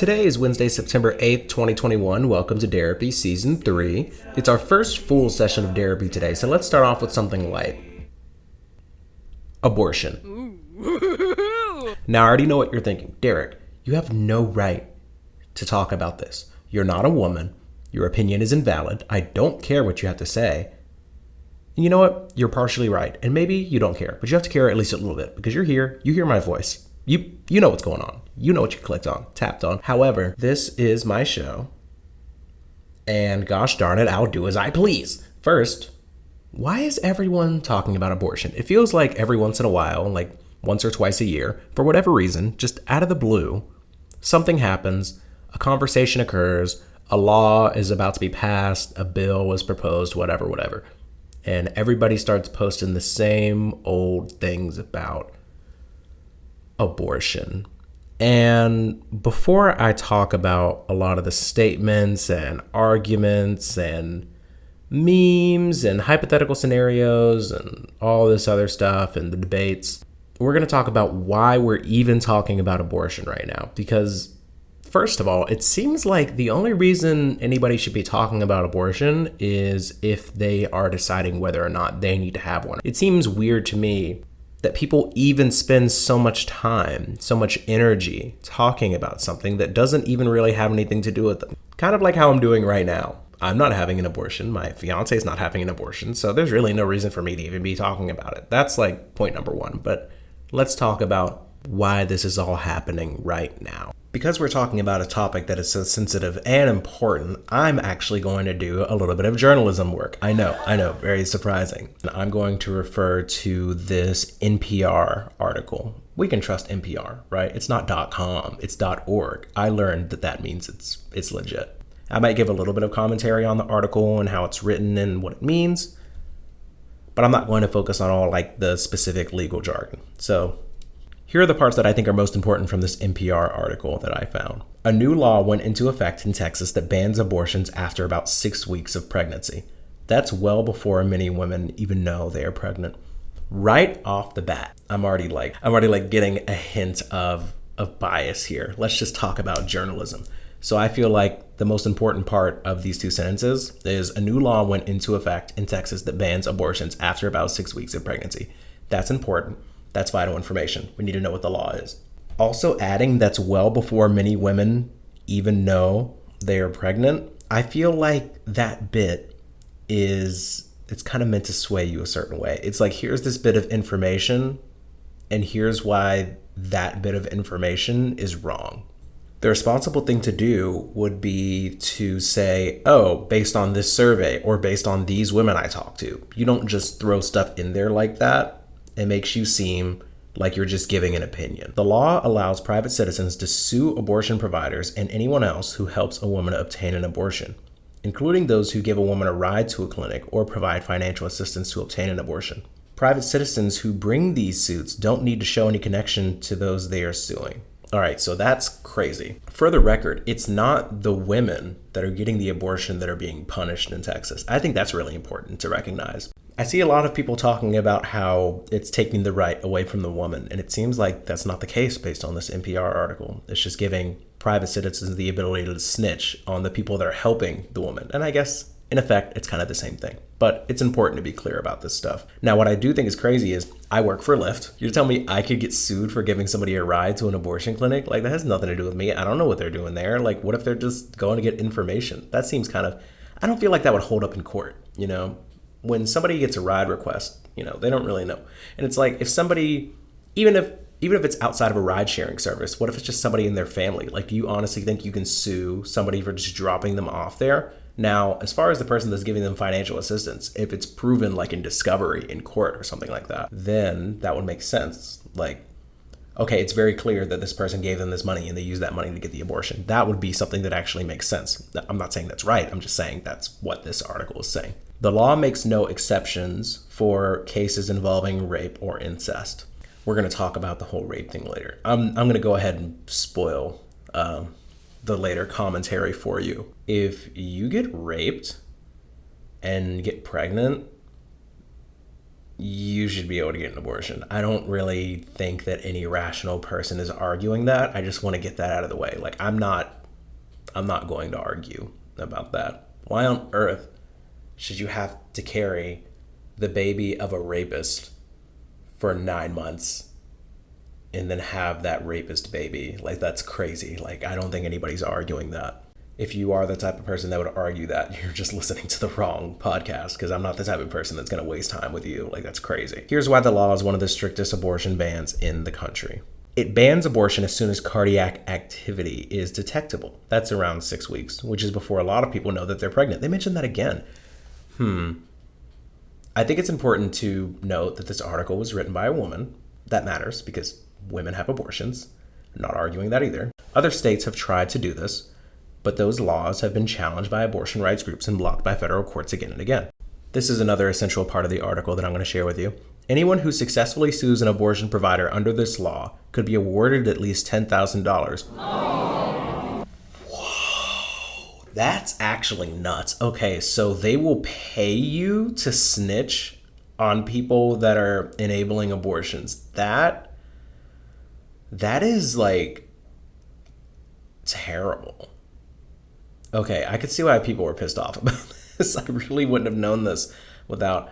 Today is Wednesday, September 8th, 2021. Welcome to Derapy Season 3. It's our first full session of Derapy today, so let's start off with something light. Abortion. Now, I already know what you're thinking. Derek, you have no right to talk about this. You're not a woman. Your opinion is invalid. I don't care what you have to say. And you know what? You're partially right. And maybe you don't care, but you have to care at least a little bit because you're here. You hear my voice. You know what's going on. You know what you clicked on, tapped on. However, this is my show. And gosh darn it, I'll do as I please. First, why is everyone talking about abortion? It feels like every once in a while, like once or twice a year, for whatever reason, just out of the blue, something happens, a conversation occurs, a law is about to be passed, a bill was proposed, whatever. And everybody starts posting the same old things about abortion. And before I talk about a lot of the statements and arguments and memes and hypothetical scenarios and all this other stuff and the debates, we're going to talk about why we're even talking about abortion right now. Because first of all, it seems like the only reason anybody should be talking about abortion is if they are deciding whether or not they need to have one. It seems weird to me that people even spend so much time, so much energy talking about something that doesn't even really have anything to do with them. Kind of like how I'm doing right now. I'm not having an abortion. My fiance is not having an abortion. So there's really no reason for me to even be talking about it. That's like point number one. But let's talk about why this is all happening right now. Because we're talking about a topic that is so sensitive and important, I'm actually going to do a little bit of journalism work. I know, very surprising. I'm going to refer to this NPR article. We can trust NPR, right? It's not .com, it's .org. I learned that means it's legit. I might give a little bit of commentary on the article and how it's written and what it means, but I'm not going to focus on all like the specific legal jargon. So here are the parts that I think are most important from this NPR article that I found. A new law went into effect in Texas that bans abortions after about 6 weeks of pregnancy. That's well before many women even know they are pregnant. Right off the bat, I'm already getting a hint of bias here. Let's just talk about journalism. So I feel like the most important part of these two sentences is a new law went into effect in Texas that bans abortions after about 6 weeks of pregnancy. That's important. That's vital information. We need to know what the law is. Also adding that's well before many women even know they are pregnant. I feel like that bit it's kind of meant to sway you a certain way. It's like, here's this bit of information and here's why that bit of information is wrong. The responsible thing to do would be to say, oh, based on this survey or based on these women I talked to. You don't just throw stuff in there like that. It makes you seem like you're just giving an opinion. The law allows private citizens to sue abortion providers and anyone else who helps a woman obtain an abortion, including those who give a woman a ride to a clinic or provide financial assistance to obtain an abortion. Private citizens who bring these suits don't need to show any connection to those they are suing. All right, so that's crazy. For the record, it's not the women that are getting the abortion that are being punished in Texas. I think that's really important to recognize. I see a lot of people talking about how it's taking the right away from the woman, and it seems like that's not the case based on this NPR article. It's just giving private citizens the ability to snitch on the people that are helping the woman. And I guess, in effect, it's kind of the same thing. But it's important to be clear about this stuff. Now, what I do think is crazy is I work for Lyft. You're telling me I could get sued for giving somebody a ride to an abortion clinic? Like, that has nothing to do with me. I don't know what they're doing there. Like, what if they're just going to get information? That seems I don't feel like that would hold up in court, you know? When somebody gets a ride request, they don't really know. And it's like, if somebody, even if it's outside of a ride sharing service, what if it's just somebody in their family? Like, do you honestly think you can sue somebody for just dropping them off there? Now, as far as the person that's giving them financial assistance, if it's proven like in discovery in court or something like that, then that would make sense. Like, okay, it's very clear that this person gave them this money and they used that money to get the abortion. That would be something that actually makes sense. I'm not saying that's right. I'm just saying that's what this article is saying. The law makes no exceptions for cases involving rape or incest. We're going to talk about the whole rape thing later. I'm going to go ahead and spoil the later commentary for you. If you get raped and get pregnant, you should be able to get an abortion. I don't really think that any rational person is arguing that. I just want to get that out of the way. Like, I'm not going to argue about that. Why on earth should you have to carry the baby of a rapist for 9 months and then have that rapist baby? Like, that's crazy. Like, I don't think anybody's arguing that. If you are the type of person that would argue that, you're just listening to the wrong podcast, because I'm not the type of person that's going to waste time with you. Like, that's crazy. Here's why the law is one of the strictest abortion bans in the country. It bans abortion as soon as cardiac activity is detectable. That's around 6 weeks, which is before a lot of people know that they're pregnant. They mentioned that again. I think it's important to note that this article was written by a woman. That matters because women have abortions. I'm not arguing that either. Other states have tried to do this, but those laws have been challenged by abortion rights groups and blocked by federal courts again and again. This is another essential part of the article that I'm going to share with you. Anyone who successfully sues an abortion provider under this law could be awarded at least $10,000. Whoa, that's actually nuts. Okay, so they will pay you to snitch on people that are enabling abortions. That is like terrible. Okay, I could see why people were pissed off about this. I really wouldn't have known this without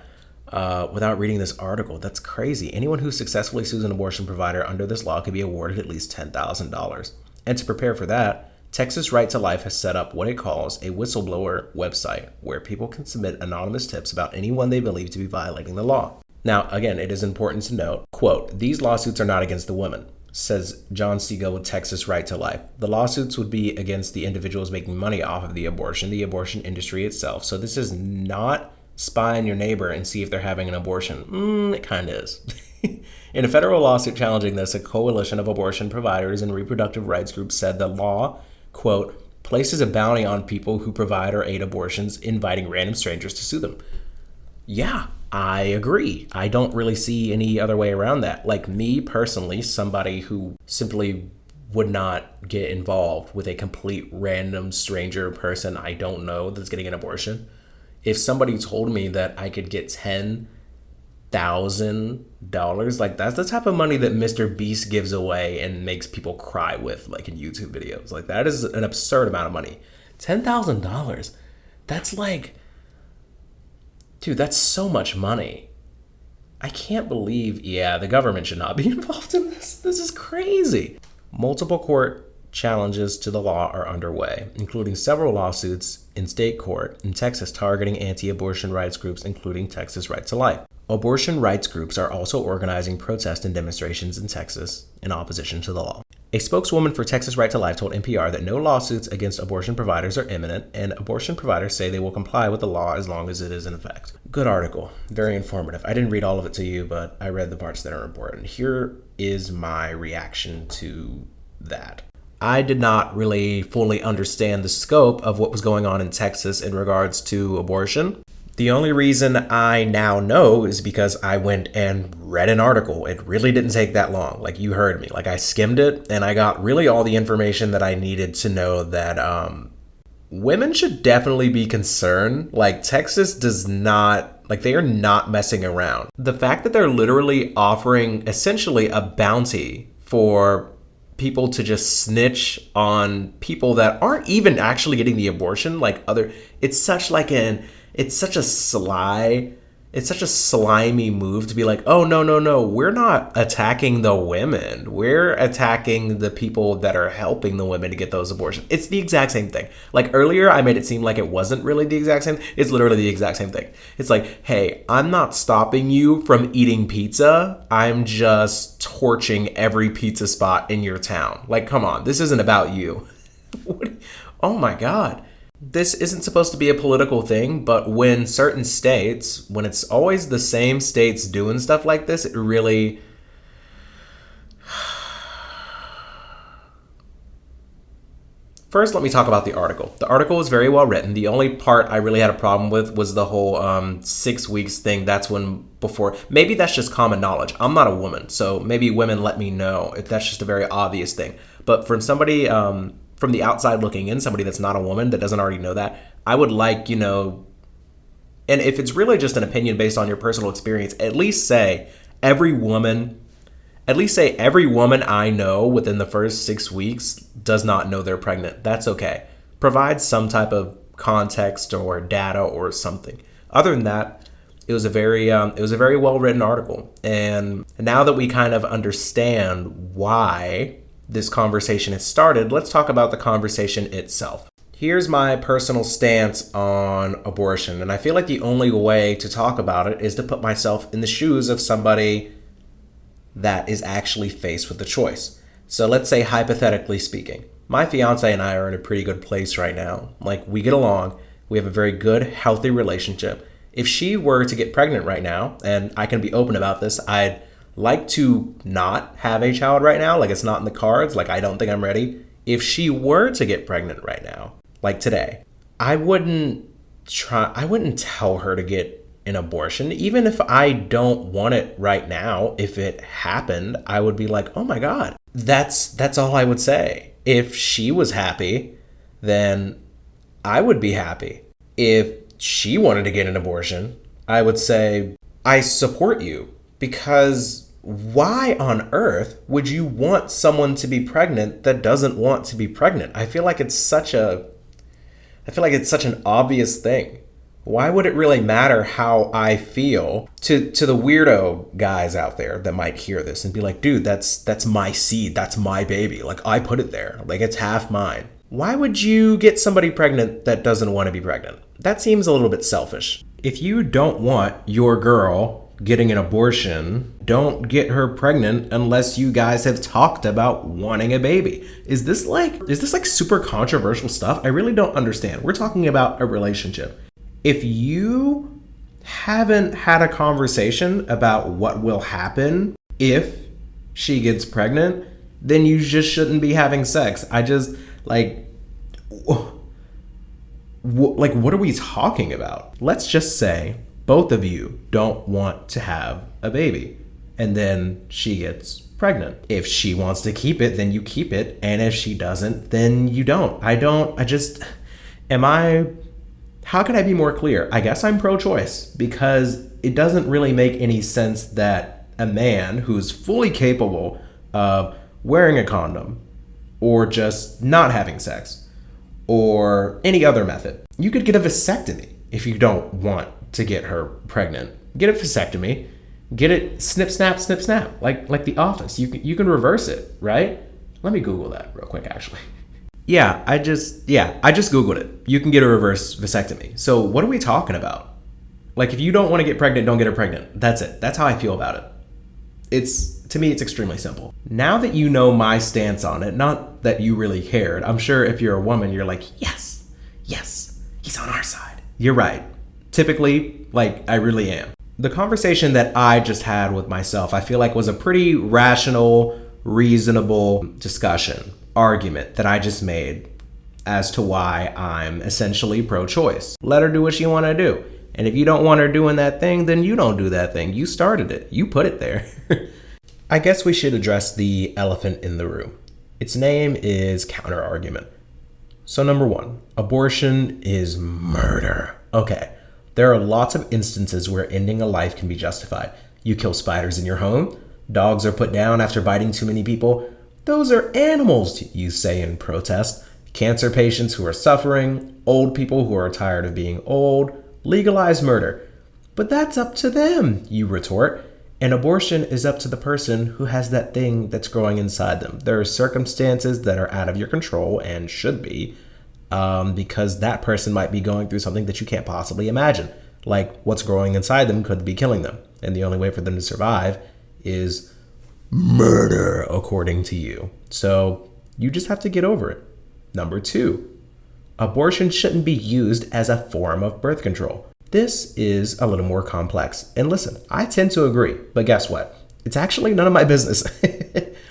reading this article. That's crazy. Anyone who successfully sues an abortion provider under this law could be awarded at least $10,000. And to prepare for that, Texas Right to Life has set up what it calls a whistleblower website, where people can submit anonymous tips about anyone they believe to be violating the law. Now, again, it is important to note, quote, "These lawsuits are not against the women," says John Siegel with Texas Right to Life. "The lawsuits would be against the individuals making money off of the abortion industry itself. So this is not spy on your neighbor and see if they're having an abortion." It kind of is. In a federal lawsuit challenging this, a coalition of abortion providers and reproductive rights groups said the law, quote, "places a bounty on people who provide or aid abortions, inviting random strangers to sue them." Yeah, I agree. I don't really see any other way around that. Like, me personally, somebody who simply would not get involved with a complete random stranger person I don't know that's getting an abortion. If somebody told me that I could get $10,000, like, that's the type of money that Mr. Beast gives away and makes people cry with, like in YouTube videos. Like, that is an absurd amount of money. $10,000. That's like, dude, that's so much money. I can't believe, the government should not be involved in this. This is crazy. Multiple court challenges to the law are underway, including several lawsuits in state court in Texas targeting anti-abortion rights groups, including Texas Right to Life. Abortion rights groups are also organizing protests and demonstrations in Texas in opposition to the law. A spokeswoman for Texas Right to Life told NPR that no lawsuits against abortion providers are imminent, and abortion providers say they will comply with the law as long as it is in effect. Good article. Very informative. I didn't read all of it to you, but I read the parts that are important. Here is my reaction to that. I did not really fully understand the scope of what was going on in Texas in regards to abortion. The only reason I now know is because I went and read an article. It really didn't take that long. Like, you heard me. Like, I skimmed it and I got really all the information that I needed to know that women should definitely be concerned. Like, Texas does not, like, they are not messing around. The fact that they're literally offering essentially a bounty for people to just snitch on people that aren't even actually getting the abortion, like it's such a slimy move to be like, oh, no, we're not attacking the women. We're attacking the people that are helping the women to get those abortions. It's the exact same thing. Like, earlier, I made it seem like it wasn't really the exact same. It's literally the exact same thing. It's like, hey, I'm not stopping you from eating pizza. I'm just torching every pizza spot in your town. Like, come on. This isn't about you. Oh, my God. This isn't supposed to be a political thing, but when certain states, when it's always the same states doing stuff like this, it really... First, let me talk about the article. The article was very well written. The only part I really had a problem with was the whole 6 weeks thing. That's when before... Maybe that's just common knowledge. I'm not a woman, so maybe women let me know if that's just a very obvious thing. But from somebody... from the outside looking in, somebody that's not a woman that doesn't already know that, I would like, and And if it's really just an opinion based on your personal experience, at least say every woman I know within the first 6 weeks does not know they're pregnant. That's okay. Provide some type of context or data or something. Other than that, it was a very well written article. And now that we kind of understand why this conversation has started, let's talk about the conversation itself. Here's my personal stance on abortion, and I feel like the only way to talk about it is to put myself in the shoes of somebody that is actually faced with the choice. So let's say, hypothetically speaking, my fiance and I are in a pretty good place right now. Like, we get along, we have a very good, healthy relationship. If she were to get pregnant right now, and I can be open about this, I'd like to not have a child right now. Like, it's not in the cards. Like, I don't think I'm ready. If she were to get pregnant right now, like today, I wouldn't tell her to get an abortion. Even if I don't want it right now, if it happened, I would be like, oh my God. That's all I would say. If she was happy, then I would be happy. If she wanted to get an abortion, I would say, I support you. Because why on earth would you want someone to be pregnant that doesn't want to be pregnant? I feel like it's such an obvious thing. Why would it really matter how I feel to the weirdo guys out there that might hear this and be like, dude, that's my seed. That's my baby. Like, I put it there. Like, it's half mine. Why would you get somebody pregnant that doesn't want to be pregnant? That seems a little bit selfish. If you don't want your girl getting an abortion, don't get her pregnant unless you guys have talked about wanting a baby. Is this like super controversial stuff? I really don't understand. We're talking about a relationship. If you haven't had a conversation about what will happen if she gets pregnant, then you just shouldn't be having sex. I just, what are we talking about? Let's just say both of you don't want to have a baby, and then she gets pregnant. If she wants to keep it, then you keep it, and if she doesn't, then you don't. How can I be more clear? I guess I'm pro-choice, because it doesn't really make any sense that a man who's fully capable of wearing a condom or just not having sex or any other method. You could get a vasectomy if you don't want to get her pregnant. Get a vasectomy, get it snip, snap, like The Office. You can reverse it, right? Let me Google that real quick, actually. I just Googled it. You can get a reverse vasectomy. So what are we talking about? Like, if you don't want to get pregnant, don't get her pregnant. That's it. That's how I feel about it. To me, it's extremely simple. Now that you know my stance on it, not that you really cared, I'm sure if you're a woman, you're like, yes, he's on our side. You're right. Typically, I really am. The conversation that I just had with myself, I feel like was a pretty rational, reasonable discussion, argument that I just made as to why I'm essentially pro-choice. Let her do what she want to do. And if you don't want her doing that thing, then you don't do that thing. You started it. You put it there. I guess we should address the elephant in the room. Its name is counter-argument. So number one, abortion is murder. Okay, there are lots of instances where ending a life can be justified. You kill spiders in your home. Dogs are put down after biting too many people. Those are animals, you say in protest. Cancer patients who are suffering, old people who are tired of being old, legalize murder. But that's up to them, you retort. And abortion is up to the person who has that thing that's growing inside them. There are circumstances that are out of your control and should be, because that person might be going through something that you can't possibly imagine. Like, what's growing inside them could be killing them. And the only way for them to survive is murder, according to you. So you just have to get over it. Number two, abortion shouldn't be used as a form of birth control. This is a little more complex. And listen, I tend to agree, but guess what? It's actually none of my business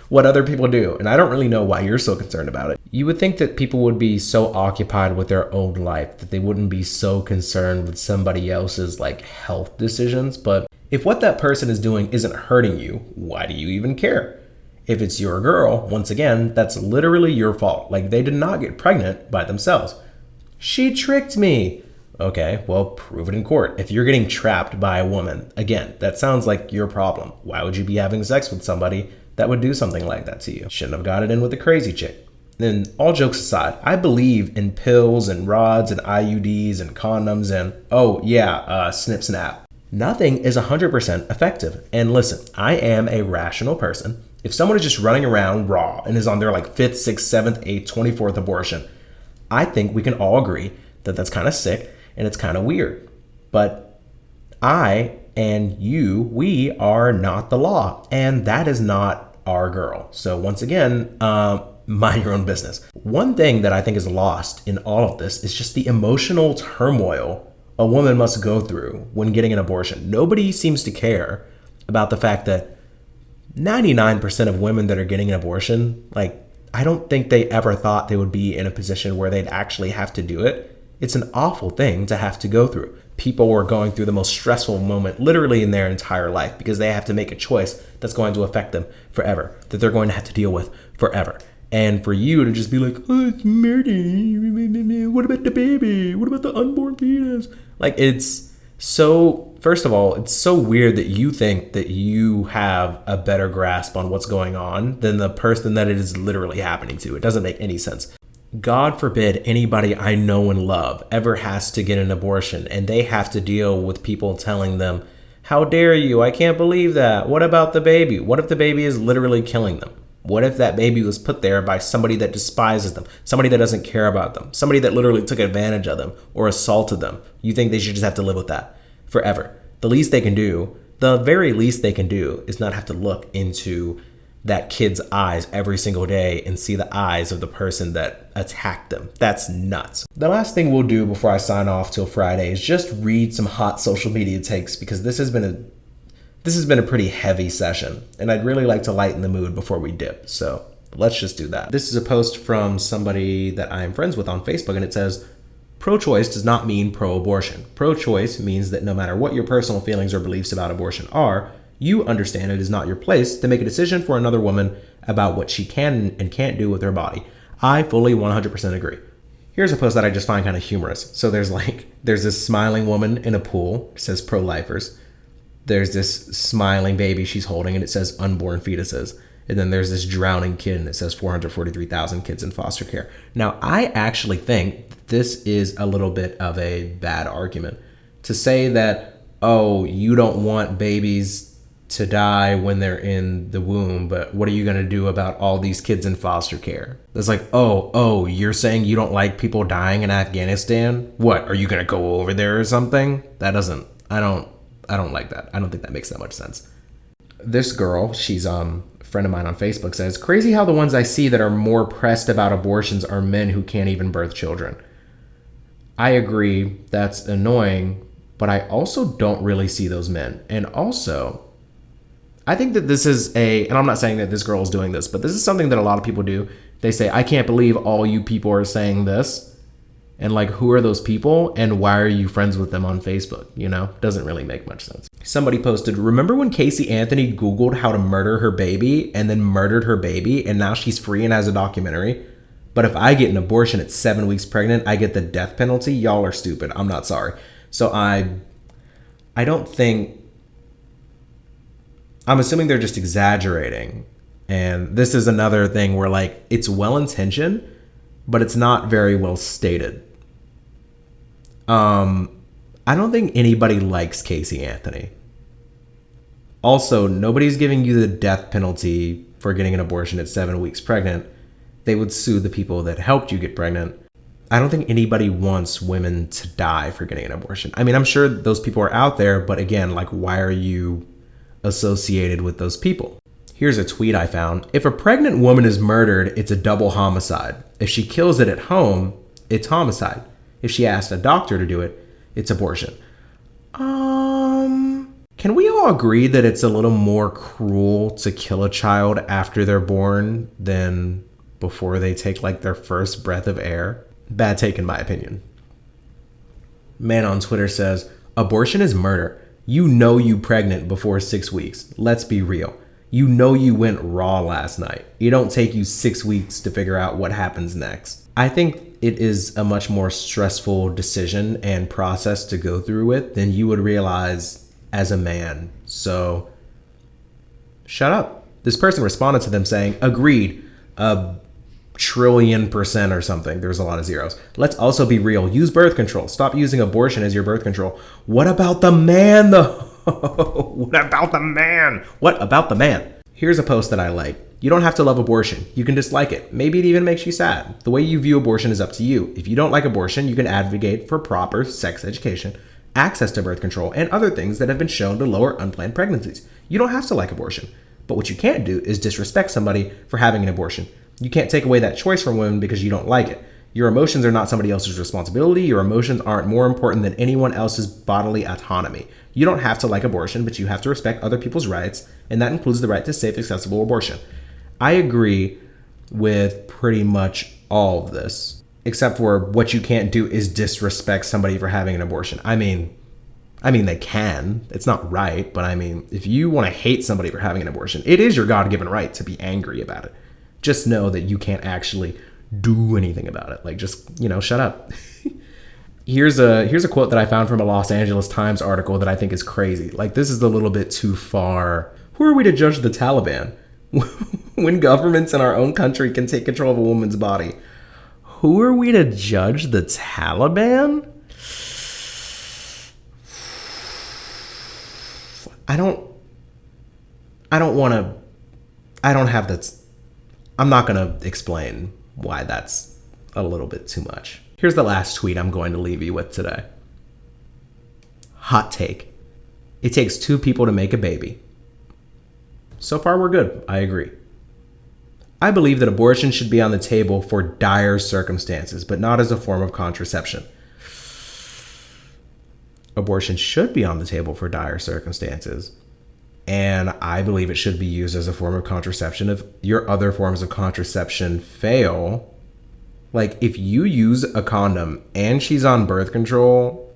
what other people do, and I don't really know why you're so concerned about it. You would think that people would be so occupied with their own life that they wouldn't be so concerned with somebody else's health decisions, but if what that person is doing isn't hurting you, why do you even care? If it's your girl, once again, that's literally your fault. They did not get pregnant by themselves. She tricked me. Okay, well, prove it in court. If you're getting trapped by a woman, again, that sounds like your problem. Why would you be having sex with somebody that would do something like that to you? Shouldn't have got it in with a crazy chick. Then, all jokes aside, I believe in pills and rods and IUDs and condoms and, snip snap. Nothing is 100% effective. And listen, I am a rational person. If someone is just running around raw and is on their like 5th, 6th, 7th, 8th, 24th abortion, I think we can all agree that that's kind of sick and it's kind of weird. But I and you, we are not the law, and that is not our girl. So once again, mind your own business. One thing that I think is lost in all of this is just the emotional turmoil a woman must go through when getting an abortion. Nobody seems to care about the fact that 99% of women that are getting an abortion, like, I don't think they ever thought they would be in a position where they'd actually have to do it. It's an awful thing to have to go through. People are going through the most stressful moment literally in their entire life because they have to make a choice that's going to affect them forever, that they're going to have to deal with forever. And for you to just be like, oh, it's murder. What about the baby? What about the unborn fetus? Like, it's so, first of all, it's so weird that you think that you have a better grasp on what's going on than the person that it is literally happening to. It doesn't make any sense. God forbid anybody I know and love ever has to get an abortion and they have to deal with people telling them, how dare you? I can't believe that. What about the baby? What if the baby is literally killing them? What if that baby was put there by somebody that despises them, somebody that doesn't care about them, somebody that literally took advantage of them or assaulted them? You think they should just have to live with that forever? The least they can do, the very least they can do, is not have to look into that kid's eyes every single day and see the eyes of the person that attacked them. That's nuts. The last thing we'll do before I sign off till Friday is just read some hot social media takes, because this has been a pretty heavy session, and I'd really like to lighten the mood before we dip. So let's just do that. This is a post from somebody that I'm friends with on Facebook, and it says, pro-choice does not mean pro-abortion. Pro-choice means that no matter what your personal feelings or beliefs about abortion are, you understand it is not your place to make a decision for another woman about what she can and can't do with her body. I fully 100% agree. Here's a post that I just find kind of humorous. So there's this smiling woman in a pool. It says pro-lifers. There's this smiling baby she's holding, and it says unborn fetuses. And then there's this drowning kid, and it says 443,000 kids in foster care. Now, I actually think this is a little bit of a bad argument to say that, oh, you don't want babies to die when they're in the womb, but what are you going to do about all these kids in foster care? It's like, oh, you're saying you don't like people dying in Afghanistan? What, are you going to go over there or something? I don't like that. I don't think that makes that much sense. This girl, she's a friend of mine on Facebook, says, crazy how the ones I see that are more pressed about abortions are men who can't even birth children. I agree, that's annoying, but I also don't really see those men. And also, I think that this is and I'm not saying that this girl is doing this, but this is something that a lot of people do. They say, I can't believe all you people are saying this. And like, who are those people? And why are you friends with them on Facebook? You know, doesn't really make much sense. Somebody posted, remember when Casey Anthony Googled how to murder her baby and then murdered her baby, and now she's free and has a documentary? But if I get an abortion at 7 weeks pregnant, I get the death penalty? Y'all are stupid. I'm not sorry. So I don't think, I'm assuming they're just exaggerating. And this is another thing where like, it's well-intentioned, but it's not very well stated. I don't think anybody likes Casey Anthony. Also, nobody's giving you the death penalty for getting an abortion at 7 weeks pregnant. They would sue the people that helped you get pregnant. I don't think anybody wants women to die for getting an abortion. I mean, I'm sure those people are out there, but again, like, why are you associated with those people? Here's a tweet I found. If a pregnant woman is murdered, it's a double homicide. If she kills it at home, it's homicide. If she asked a doctor to do it, it's abortion. Can we all agree that it's a little more cruel to kill a child after they're born than before they take like their first breath of air? Bad take in my opinion. Man on Twitter says, abortion is murder. You know you pregnant before 6 weeks. Let's be real. You know you went raw last night. It don't take you 6 weeks to figure out what happens next. I think it is a much more stressful decision and process to go through with than you would realize as a man. So shut up. This person responded to them saying, agreed, 1,000,000,000,000% or something. There's a lot of zeros. Let's also be real. Use birth control. Stop using abortion as your birth control. What about the man, though? What about the man? What about the man? Here's a post that I like. You don't have to love abortion. You can dislike it. Maybe it even makes you sad. The way you view abortion is up to you. If you don't like abortion, you can advocate for proper sex education, access to birth control, and other things that have been shown to lower unplanned pregnancies. You don't have to like abortion. But what you can't do is disrespect somebody for having an abortion. You can't take away that choice from women because you don't like it. Your emotions are not somebody else's responsibility. Your emotions aren't more important than anyone else's bodily autonomy. You don't have to like abortion, but you have to respect other people's rights, and that includes the right to safe, accessible abortion. I agree with pretty much all of this, except for what you can't do is disrespect somebody for having an abortion. I mean, they can. It's not right, but I mean, if you want to hate somebody for having an abortion, it is your God-given right to be angry about it. Just know that you can't actually do anything about it. Like, just, shut up. Here's a quote that I found from a Los Angeles Times article that I think is crazy. Like, this is a little bit too far. Who are we to judge the Taliban? When governments in our own country can take control of a woman's body. Who are we to judge the Taliban? I'm not going to explain why that's a little bit too much. Here's the last tweet I'm going to leave you with today. Hot take. It takes 2 people to make a baby. So far, we're good. I agree. I believe that abortion should be on the table for dire circumstances, but not as a form of contraception. Abortion should be on the table for dire circumstances, and I believe it should be used as a form of contraception if your other forms of contraception fail. Like, if you use a condom and she's on birth control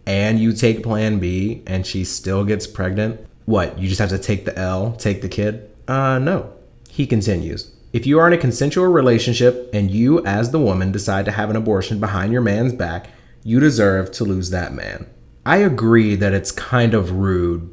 and you take Plan B and she still gets pregnant, what, you just have to take the L, take the kid? No. He continues. If you are in a consensual relationship and you, as the woman, decide to have an abortion behind your man's back, you deserve to lose that man. I agree that it's kind of rude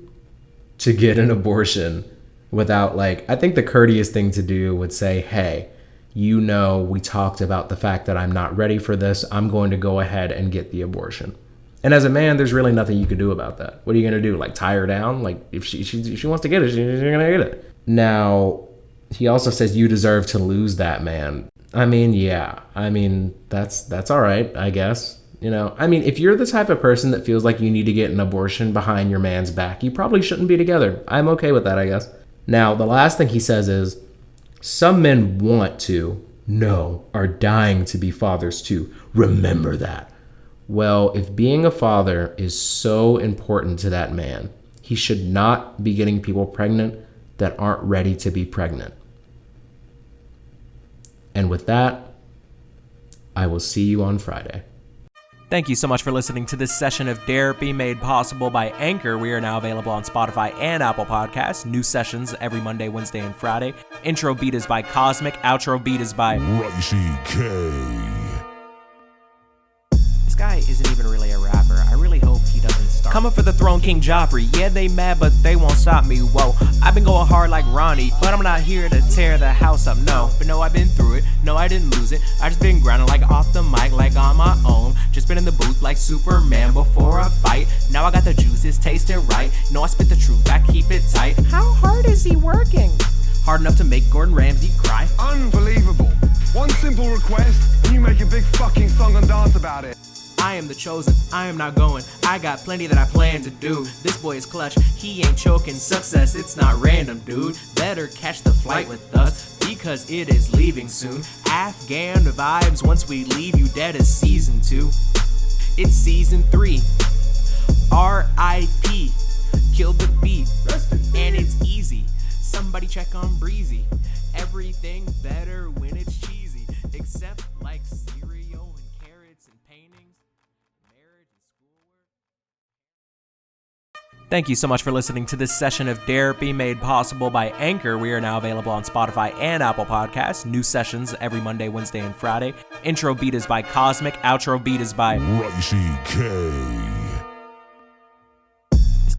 to get an abortion without, I think the courteous thing to do would say, hey, we talked about the fact that I'm not ready for this. I'm going to go ahead and get the abortion. And as a man, there's really nothing you can do about that. What are you going to do? Tie her down? If she wants to get it, she's going to get it. Now, he also says you deserve to lose that man. I mean, yeah. I mean, that's all right, I guess. If you're the type of person that feels like you need to get an abortion behind your man's back, you probably shouldn't be together. I'm okay with that, I guess. Now, the last thing he says is, some men want to, no, are dying to be fathers too. Remember that. Well, if being a father is so important to that man, he should not be getting people pregnant that aren't ready to be pregnant. And with that, I will see you on Friday. Thank you so much for listening to this session of Derapy, made possible by Anchor. We are now available on Spotify and Apple Podcasts. New sessions every Monday, Wednesday, and Friday. Intro beat is by Cosmic. Outro beat is by Ricey K. This guy isn't even really a rapper. I really hope he doesn't start. Coming for the throne, King Joffrey. Yeah, they mad, but they won't stop me. Whoa, I've been going hard like Ronnie, but I'm not here to tear the house up. No, but no, I've been through it. No, I didn't lose it. I just been grinding like off the mic, like on my own. Just been in the booth like Superman before a fight. Now I got the juices, taste it right. No, I spit the truth, I keep it tight. How hard is he working? Hard enough to make Gordon Ramsay cry. Unbelievable. One simple request, and you make a big fucking song and dance about it. I am the chosen, I am not going. I got plenty that I plan to do. This boy is clutch, he ain't choking. Success, it's not random, dude. Better catch the flight with us, because it is leaving soon. Afghan vibes, once we leave you dead as season 2. It's season 3. R.I.P. Killed the beat, and it's easy. Somebody check on Breezy. Everything better when it's cheesy, except like cereal and carrots and paintings. Thank you so much for listening to this session of Derapy made possible by Anchor. We are now available on Spotify and Apple Podcasts. New sessions every Monday, Wednesday, and Friday. Intro beat is by Cosmic. Outro beat is by Ricey K.